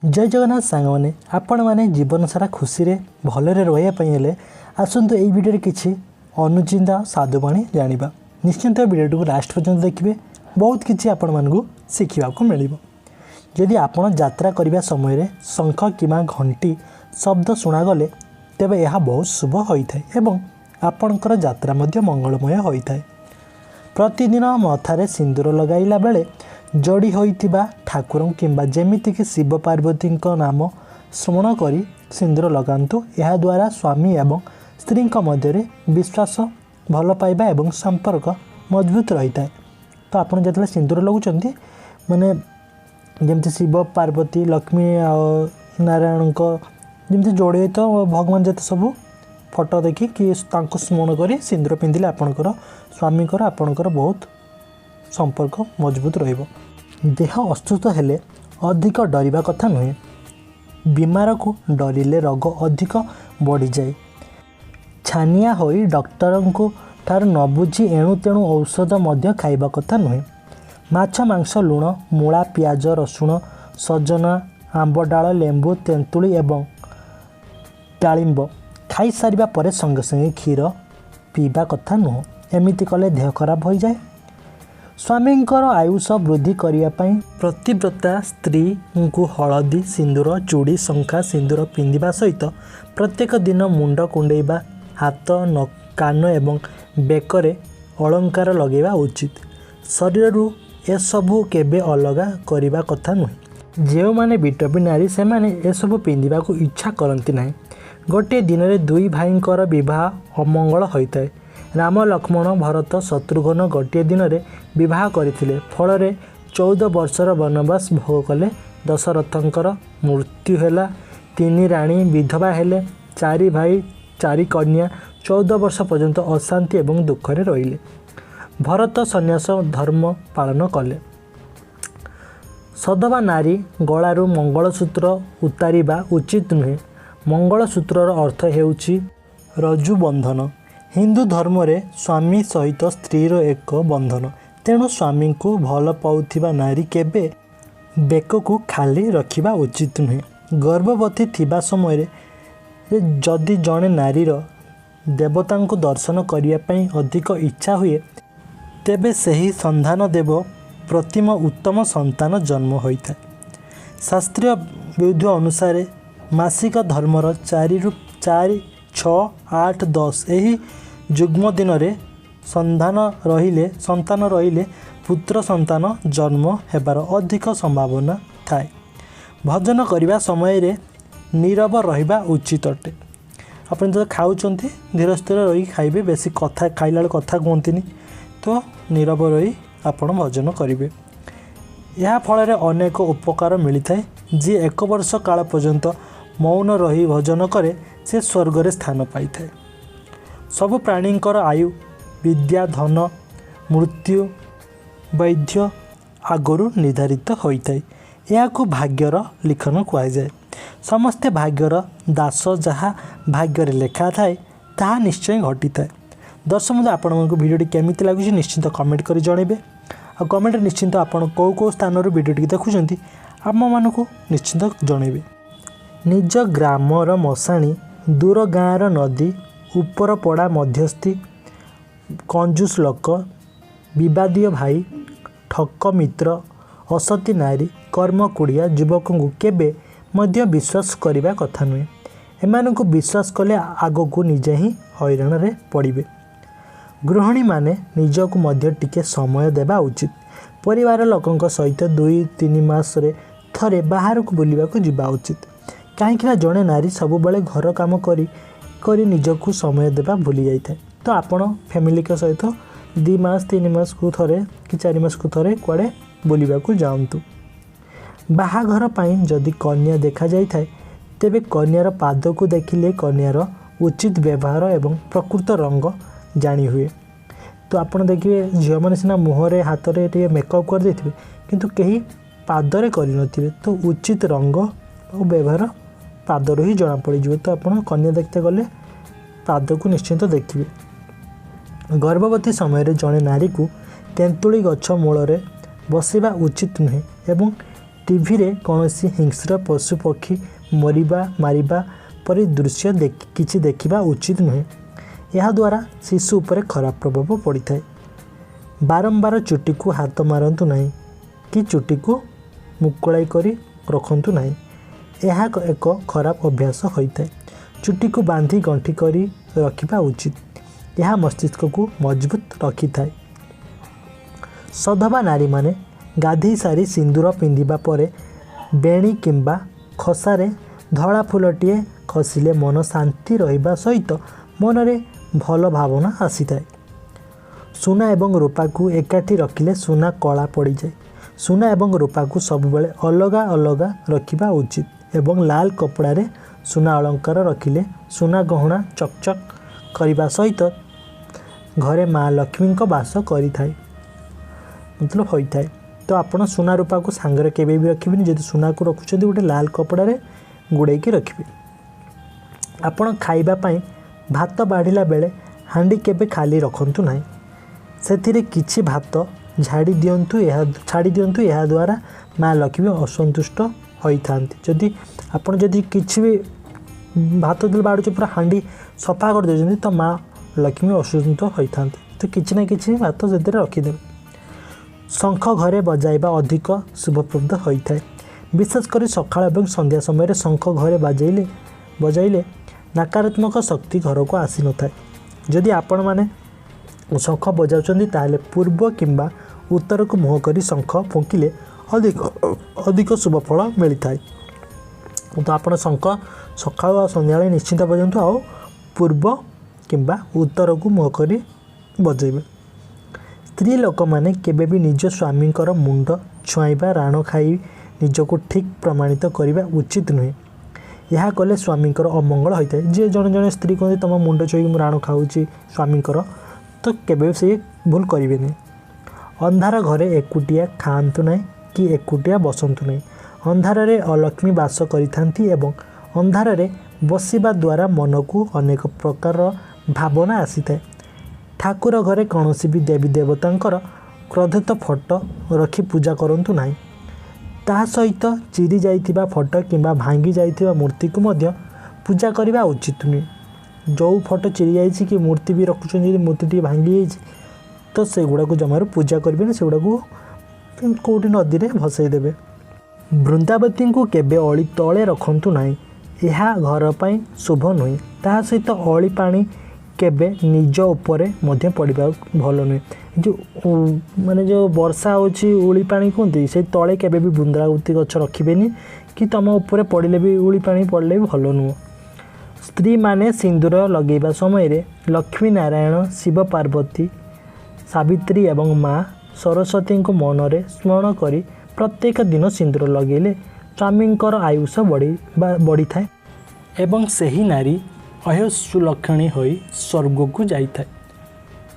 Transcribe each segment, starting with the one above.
जय जगन्नाथ सांग मैंने आपण मैंने जीवन सारा खुशी रे भलरे रही आसतु यही भिडियो किसी अनुचिंता साधु बाणी जाना निश्चिंत भिडियो को लास्ट पर्यंत देखिए बहुत किसी आपण मानू शिखा मिल जदि आपण यात्रा करने समय शंख कि घंटी शब्द शुणागले तेबे यह बहुत शुभ होता है आपणकर यात्रा मंगलमय होता है। प्रतिदिन मथारे सिंदूर लगाइला बेले जोड़ी होइतिबा ठाकुर किंबा जेमितिक शिव पार्वती नाम स्मरण करी सिंदूर लगांतु। यह द्वारा स्वामी एवं स्त्री मध्य विश्वास भल पाइबा एवं संपर्क मजबूत रही है। तो आपन जतले सिंदूर लगुचंती माने जेमती शिव पार्वती लक्ष्मी नारायण जमी जोड़े तो भगवान जत सब फोटो देखी कि स्मरण करी सिंदूर पिंधिले आपणकर स्वामीकर आपणकर बहुत संपर्क मजबूत रहिबो। देह असुस्थ हेले अधिक डरिबा कथा नुहे। बीमार को डरिले रोग अधिक बढ़ी जाए। छानिया होई डॉक्टर को ठार न बुझी एणु तेणु औषध मध्य खाइबा कथा नुहे। माछ मांस लुण मूला पियाज रसुण सजना आंब डाल लेंबू तेंतुली एवं डालिंब खाई सारिबा परे संगे संगे क्षीर पीबा कथा नुह। एमिति कले देह खराब हो जाए। स्वामींकर आयुष वृद्धि करने प्रतिव्रता स्त्री को हलदी सिंदूर चूड़ी शंखा सिंदूर पिंधिबा सहित प्रत्येक दिन मुंड कुंडेइबा हाथ कान एवं बेकरे अलंकार लगेवा उचित। शरीर एसबू केबे अलगा करने कथा नुहे। जो माने विटपी नारी से माने एसबू पिंधिबा को इच्छा करती ना। गोटे दिन में दुई भाईंकर विवाह अमंगल होता है। राम लक्ष्मण भरत शत्रुघ्न गोटे दिन में विवाह करथिले। फल 14 वर्षर वनवास भोग कले। दशरथंकर मृत्यु हैला। 3 राणी विधवा हेले। 4 भाई 4 कन्या 14 वर्ष पर्यंत अशांति एवं दुखरे रहिले। भरत सन्यास धर्म पालन कले। सधवा नारी गलारू मंगलसूत्र उतारिबा उचित नुहे। मंगलसूत्रर अर्थ हेउची रज्जु बंधन। हिंदू धर्म रे स्वामी सहित स्त्रीर एक बंधन। तेणु स्वामी को भल पाउथिबा नारी केबे बेक को खाली रखिबा उचित नुहे। गर्भवती थिबा समय जदि जड़े नारीर देवता को दर्शन करने अधिक इच्छा हुए तेबे सही संधान देव प्रतिम उत्तम संतान जन्म होता है। शास्त्रीय विधि अनुसार मासिक धर्मर 4 ରୁ 4, 6, 8, 10 यही जुग्म दिन में संतान रहिले पुत्र संतान जन्म हेबार अधिक संभावना थाए। भजन करने समय रे नीरव रहिबा उचित अटे। आपन जो खाउचंती धीर स्थिर रही खाइबे। बेसी कथा खाइला कथा कहतनी तो नीरव रही आपण भजन करेंगे। यह फल अनेक उपकार मिलता है। जी 1 वर्ष काल पर्यंत मौन रही भजन करे से स्वर्ग रे स्थान पाई थाए। सब प्राणींकर आयु विद्या धन मृत्यु वैद्य आगरू निर्धारित होता है। यह को भाग्यर लिखन कहुए। समस्ते भाग्यर दास जहाँ भाग्य लेखा थाए ताहा निश्चय घटी थाए। दर्शक आपण को भिडियो केमिति लागुछि निश्चिंत कमेंट कर जनइबे। आ कमेंट निश्चिंत आपण को स्थान भिडियो देखुछंती आम मानकु निश्चिंत जनइबे। निज ग्रामर मशाणी दूर गाँवर नदी उपर पड़ा मध्यस्थी कंजूस लोक विवादीय भाई ठक मित्र असती नारी कर्मकुड़िया युवक को केबे मध्य विश्वास करने कथा नुहे। एमानकु विश्वास कले आग को निजे ही हैरान रे पड़िबे। गृहिणी माने निजकु मध्य टिके समय देबा उचित। परिवार लोकंक सहित 2-3 मास रे थरे बाहर को बुलिबा को जिबा उचित। कहीं जड़े नारी सब बेले घर काम करी निजकु समय देबा भूली जाए। तो आपण फैमिली के सहित 2 मास 3 मास को थरे कि 4 मास को थरे कुआड़े बुलिबा को जाऊँ। बाहाघर पाई जदि कन्या देखा जाए तेबे कन्यार पाद को देखिले कन्यार उचित व्यवहार एवं प्रकृत रंग जानी हुए। तो आपण देखिए झील मैंने सीना मुहरे हाथ में मेकअप कर देथिबे किंतु कहीं पादरे करिनथिबे। तो उचित रंग और व्यवहार पादर ही जना पड़। तो आप कन्या देखते गले पाद को निश्चिंत देखिए। गर्भवती समय जड़े नारी को तेंतुली गछ मूल बसवा उचित नुहे एवं टीवी रे कौन सी हिंस्र पशु पक्षी मरिबा मारिबा परी दृश्य किछि देखिबा उचित नुहे। यह द्वारा शिशु उपरे खराब प्रभाव पड़ी थाए। बारंबार चुटी को हाथ मारंतु नहीं कि चुटी को मुकुलाई करी रखंतु नहीं। यह एक खराब अभ्यास होता है। चुटी को बांधी गंठी करी रखिबा उचित। यह मस्तिष्क को मजबूत रखि थाए। सधवा नारी माने गाधी सारी सिंदूर पिंधिबा परे बेणी किंबा खसारे धड़ा फूलटीए खसिले मन शांति रहिबा सहित मनरे भल भावना आसी थाए। सुना एवं रूपा को एकाठी रखिले सुना कला पड़ जाए। सुना एवं रूपा को सबुबले अलगा अलगा रखिबा उचित एवं लाल कपड़ा रे सुना अलंकार रखिले सुना गहना चकचक करने सहित घरे माँ लक्ष्मी बास करि थाए मतलब होता है। तो आपण सुना रूपा को सांगरे केबे भी रखिबेनि। जदि सुना को रखुछथि गोटे लाल कपड़ा रे गुड़े की रखिबे। आपण खाइबा पई भात बाढ़िला बेले हांडी केबे खाली रखंतु नाही। सेथिरे किछि भात छाड़ी दियंतु यह द्वारा माँ लक्ष्मी असंतुष्ट होइथांती। जदि आपण जदि किछि भी भात दिल बाड़ुछ पूरा हांडी सफा कर देछन्ती तो माँ लक्ष्मी असंतुष्ट होइथांती। तो किछि ना किछि भात सेथिरे रखिदेबे। शंख घरे बजाइबा अधिक शुभप्रद होता है। विशेषकर सकाळ एवं संध्या समय शंख घरे बजाइले नकारात्मक शक्ति घर को आसी न थाए। जदि आपण माने शंख बजाउछन्ती ताले पूर्व किंबा उत्तर को मुह करी शंख फुंकिले अधिक शुभफल मिली थाए। तो आपण शंख सकाळ और संध्या निश्चिंत बजातु आ पूर्व किंबा उत्तर को मुह करी बजाइबे। स्त्री लोक मैंने केबे भी निज स्वामी मुंड छुआइबा राण खाई निजको ठीक प्रमाणित करने उचित नुहे। यह कले स्वामी अमंगल होता है। जी जड़े जड़े स्त्री कहते तुम मुंड छुई मु राण खाऊँगी स्वामी तो केबे से भूल करें। अंधार घरे एकुटिया खातु ना कि एकुटिया बसतु ना। अंधार रे अलक्ष्मी बास करिथांती एवं अंधार रे बसिबा द्वारा मन को अनेक प्रकार भावना आसी थाए। ठाकुर घरे कौन भी देवी देवतांकर क्रोधित फोटो रखी पूजा करंतु नाही। ता सहित चिरी जाइथिबा फोटो किंबा भांगी जाइथिबा मूर्ति को मध्य पूजा करबा उचित नुहे। जो फोटो चिरी जाइछि कि मूर्ति भी रखुछन यदि मूर्ति टी भांगी जाइछि तो से गुडा को जमार पूजा करबे ना। से गुडा को कोठी नदी रे भसई देबे। वृंदावती को केबे अळी तळे रखंतु नाही। यह घर पई शुभ नुहे। ता सहित अळी पानी केबे निज उपरे मध्य पड़वा भल नुहे। जो माने जो वर्षा होची उली पानी कहते से तले केबे भी बुंदावती गछ रखिबेनी कि तुम उपरे पड़े भी उली पानी पड़े भी भल नुह। स्त्री माने सिंदूर लगेबा समय रे लक्ष्मी नारायण शिव पार्वती सावित्री एवं माँ सरस्वती को मनरे स्मरण करी प्रत्येक दिन सिंदूर लगेले स्वामींकर आयुष बढ़ी थाए एवं सही नारी अयसुलक्षणी होई स्वर्ग को जाइए।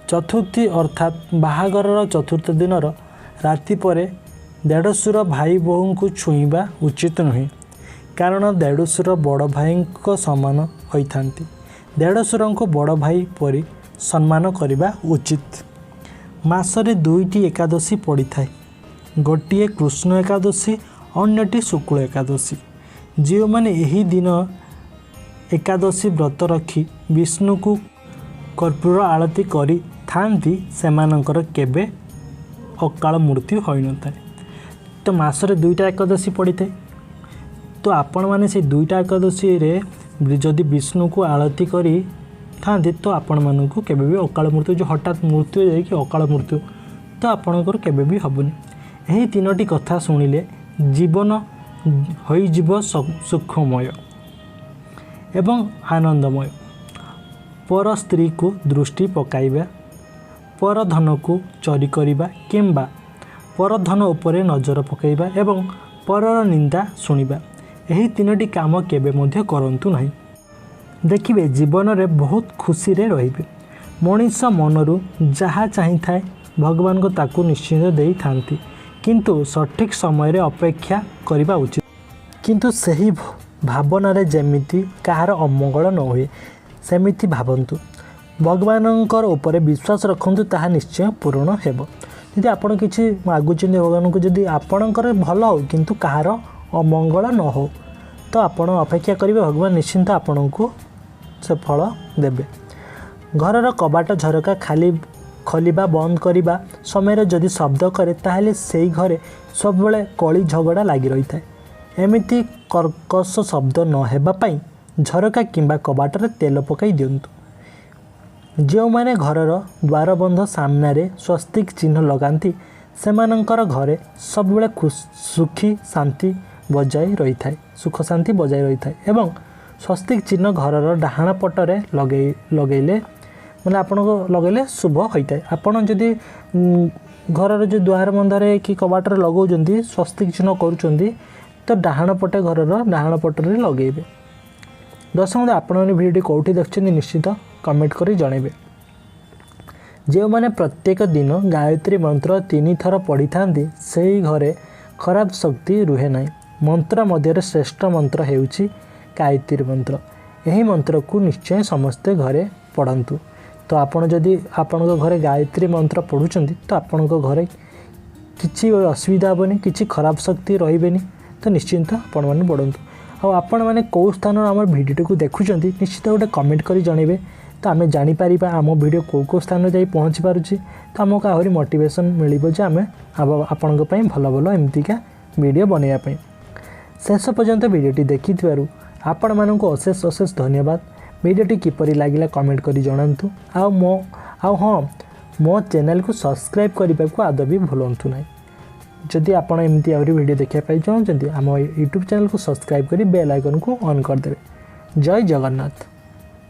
चतुर्थी अर्थात बाहागर चतुर्थ दिन राति पर देढ़शुर भाई बोहू को छुईबा उचित नुहे। कारण देढ़शुर बड़ भाई समान होता। देढ़शुर को बड़ भाई परी सम्मान करने उचित। मासरे दुईटी एकादशी पड़ी थाए। गोटे कृष्ण एकादशी अन्यटी शुक्ल एकादशी। जो मैंने यही दिन एकादशी व्रत रखी विष्णु को कर्पूर आरती करी थांती सेमानंकर केबे अकाल मृत्यु होई न थाए। तो मासरे दुईटा एकादशी पड़ी थाए। तो आपण माने से दुईटा एकादशी रे जदि विष्णु को आरती करी थांती तो आपण मानकु केबे भी अकाल मृत्यु जो हठात मृत्यु जाए कि अकाल मृत्यु तो आपणकर केबे भी हबनी। यही तीनोटी कथा शुणिले जीवन होई जीव सुखमय एवं आनंदमय। पर स्त्री को दृष्टि पकाइबा, पर धन को चोरी करिबा किंबा पर धन उपरे नजर पकाइबा एवं परर निंदा शुणिबा यही तीनोटी काम केबे मध्य करंतु नहीं। देखिबे जीवन रे बहुत खुशी रे रहिबे। मनीष मनरू जहाँ चाही थाए भगवान को ताकू निश्चिंत देई थांती किंतु सठिक समय रे अपेक्षा करिबा उचित। किंतु सही भावना रे जेमिति कहार अमंगल न हुए सेमिति भावंतु। भगवानंकर उपरे विश्वास रखंतु ताहा निश्चय पूर्ण हेब। जदि आपण किसी मागुचंदी भगवान को जदि आपणकर भल हो किंतु कहार अमंगल न हो तो आपण अपेक्षा करेंगे भगवान निश्चिंत आपण को से फल देवे। घरर कबाट झरका खाली खोलिबा बंद करिबा समय जदि शब्द करे ताहले सेई घरे सब बेले कली झगड़ा लगी रही है। एमिति कर्कश शब्द न हेबा पई झरका किंबा कबाटर तेल पकाई दियंतु। जो माने घरर द्वार बंध सामने स्वस्तिक चिन्ह लगाती सेमानंकर घरे सब बेले सुखी शांति बजाय रही है, सुख शांति बजाय रही है। एवं स्वस्तिक चिन्ह घरर डाहाण पटरे लगेले मतलब आपण लगेले शुभ होता है। आपण जदि घरर जो द्वार बंधरे कि कबाटर लगाउछंती स्वस्तिक चिन्ह करूछंती तो डाहाण पटे घरर डाहाण पटरे लगेबे। दर्शक आपण भिडियो कौटी देखछंती निश्चित कमेंट करी जणेबे। जो माने प्रत्येक दिन गायत्री मंत्र 3 थर पढ़ी थांती सेही घरे खराब शक्ति रुहे नाही। मंत्र मध्य श्रेष्ठ मंत्र हेउछि गायत्री मंत्र। यही मंत्र को निश्चय समस्ते घरे पढ़ंतु। तो आपण जदि आपण घरे गायत्री मंत्र पढ़ुचंती तो आपण घरे किछि असुविधा हेबनी, किछि खराब शक्ति रहिबेनी। तो निश्चिंत आपण माने पढ़ंतु। आपण माने को स्थान आम भिडियो को देखुचंती निश्चित गोटे कमेंट करी जणेबे तो आम जापर आम भिडियो को स्थान जाई पहुँची पारुछि। तो आमको आहरी मोटिवेशन मिलिबो जे आम आपण भल भल एमतीका वीडियो बनैया। शेष पर्यंत वीडियोटी देखिथिबारु आपण माननकु अशेष अशेष धन्यवाद। वीडियोटी किपरि लागिला कमेंट करी जणांतु। हाँ मो चैनल को सब्सक्राइब करने को आदौ भी भूलु ना। जदि आपण एमती आहरी वीडियो देखा चाहते आम यूट्यूब चैनल को सब्सक्राइब करी बेल आइकन को ऑन करदे। जय जगन्नाथ।